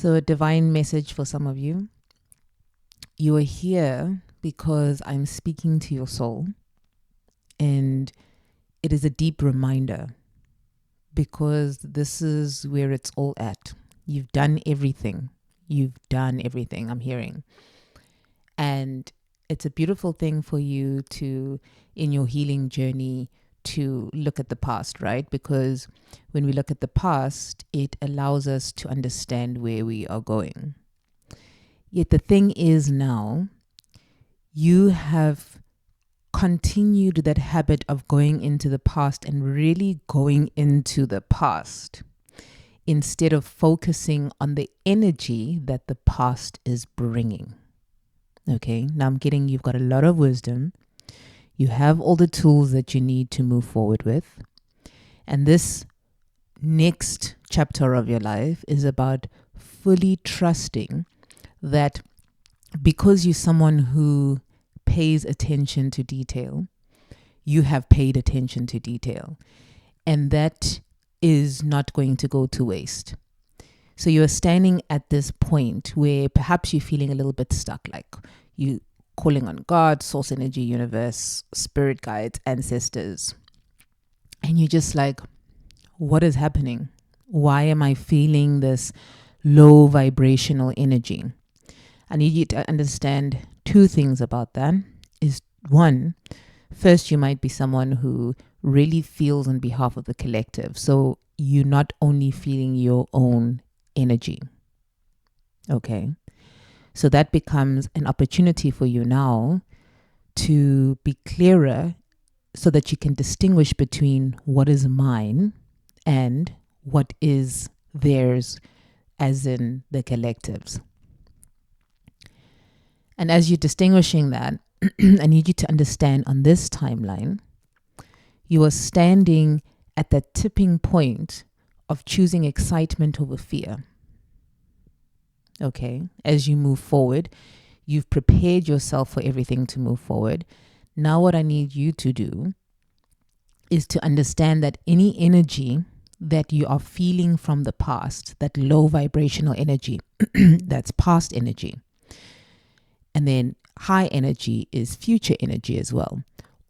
So, a divine message for some of you. You are here because I'm speaking to your soul, and it is a deep reminder because this is where it's all at. You've done everything. I'm hearing. And it's a beautiful thing for you to, in your healing journey, to look at the past, right? Because when we look at the past, it allows us to understand where we are going. Yet the thing is now, you have continued that habit of going into the past and really going into the past instead of focusing on the energy that the past is bringing. Okay, now I'm getting you've got a lot of wisdom. You have all the tools that you need to move forward with. And this next chapter of your life is about fully trusting that because you're someone who pays attention to detail, you have paid attention to detail. And that is not going to go to waste. So you're standing at this point where perhaps you're feeling a little bit stuck, like you calling on God, source energy, universe, spirit guides, ancestors. And you're just like, what is happening? Why am I feeling this low vibrational energy? I need you to understand two things about that. Is one, first, you might be someone who really feels on behalf of the collective. So you're not only feeling your own energy. Okay. So that becomes an opportunity for you now to be clearer so that you can distinguish between what is mine and what is theirs, as in the collectives. And as you're distinguishing that, I need you to understand on this timeline, you are standing at that tipping point of choosing excitement over fear. Okay, as you move forward, you've prepared yourself for everything to move forward. Now what I need you to do is to understand that any energy that you are feeling from the past, that low vibrational energy, that's past energy. And then high energy is future energy as well.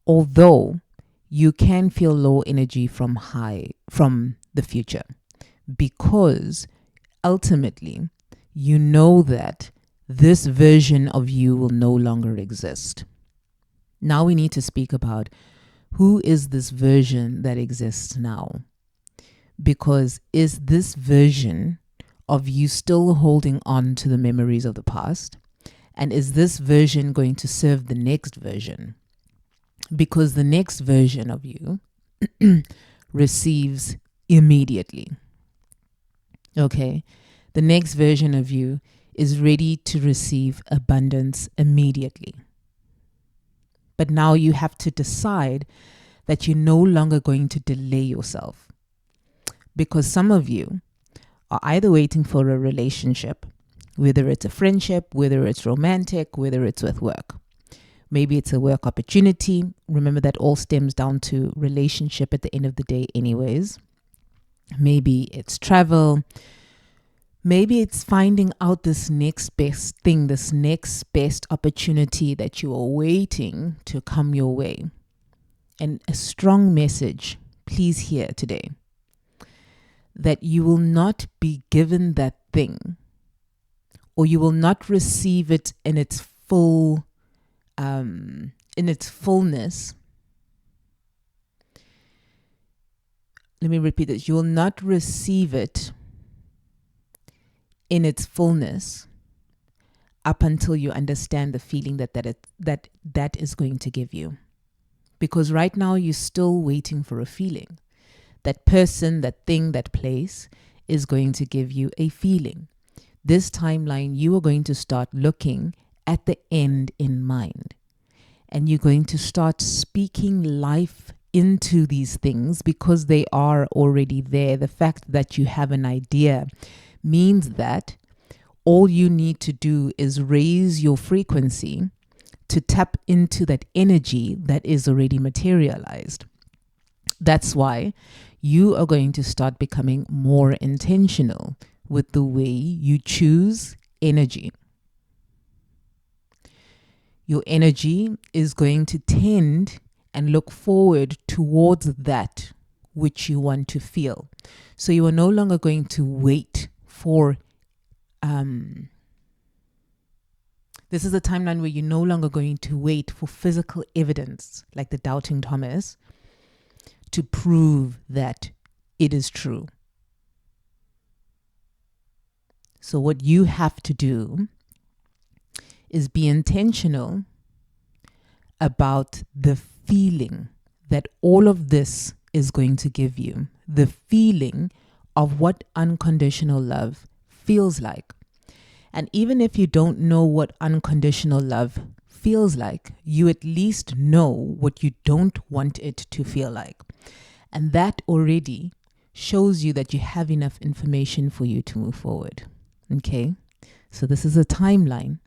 Although you can feel low energy from the future, because ultimately you know that this version of you will no longer exist. Now we need to speak about who is this version that exists now? Because is this version of you still holding on to the memories of the past? And is this version going to serve the next version? Because the next version of you receives immediately. Okay? The next version of you is ready to receive abundance immediately. But now you have to decide that you're no longer going to delay yourself. Because some of you are either waiting for a relationship, whether it's a friendship, whether it's romantic, whether it's with work. Maybe it's a work opportunity. Remember that all stems down to relationship at the end of the day anyways. Maybe it's travel. Maybe it's finding out this next best thing, this next best opportunity that you are waiting to come your way. And a strong message, please hear today, that you will not be given that thing, or you will not receive it in its full, in its fullness. Let me repeat this. You will not receive it in its fullness up until you understand the feeling that is going to give you. Because right now you're still waiting for a feeling. That person, that thing, that place is going to give you a feeling. This timeline, you are going to start looking at the end in mind. And you're going to start speaking life into these things because they are already there. The fact that you have an idea means that all you need to do is raise your frequency to tap into that energy that is already materialized. That's why you are going to start becoming more intentional with the way you choose energy. Your energy is going to tend and look forward towards that which you want to feel. So you are no longer going to wait for this is a timeline where you're no longer going to wait for physical evidence, like the doubting Thomas, to prove that it is true. So what you have to do is be intentional about the feeling that all of this is going to give you, the feeling of what unconditional love feels like. And even if you don't know what unconditional love feels like, you at least know what you don't want it to feel like. And that already shows you that you have enough information for you to move forward. Okay? So this is a timeline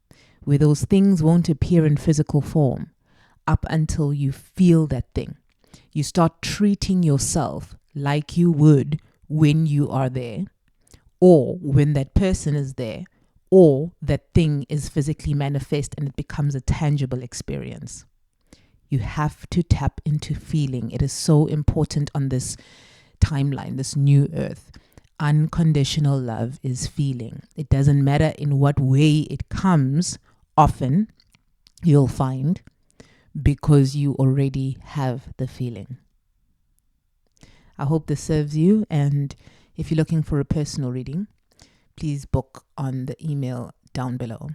where those things won't appear in physical form up until you feel that thing. You start treating yourself like you would when you are there, or when that person is there, or that thing is physically manifest and it becomes a tangible experience. You have to tap into feeling. It is so important on this timeline, this new earth. Unconditional love is feeling. It doesn't matter in what way it comes, often you'll find, because you already have the feeling. I hope this serves you, and if you're looking for a personal reading, please book on the email down below.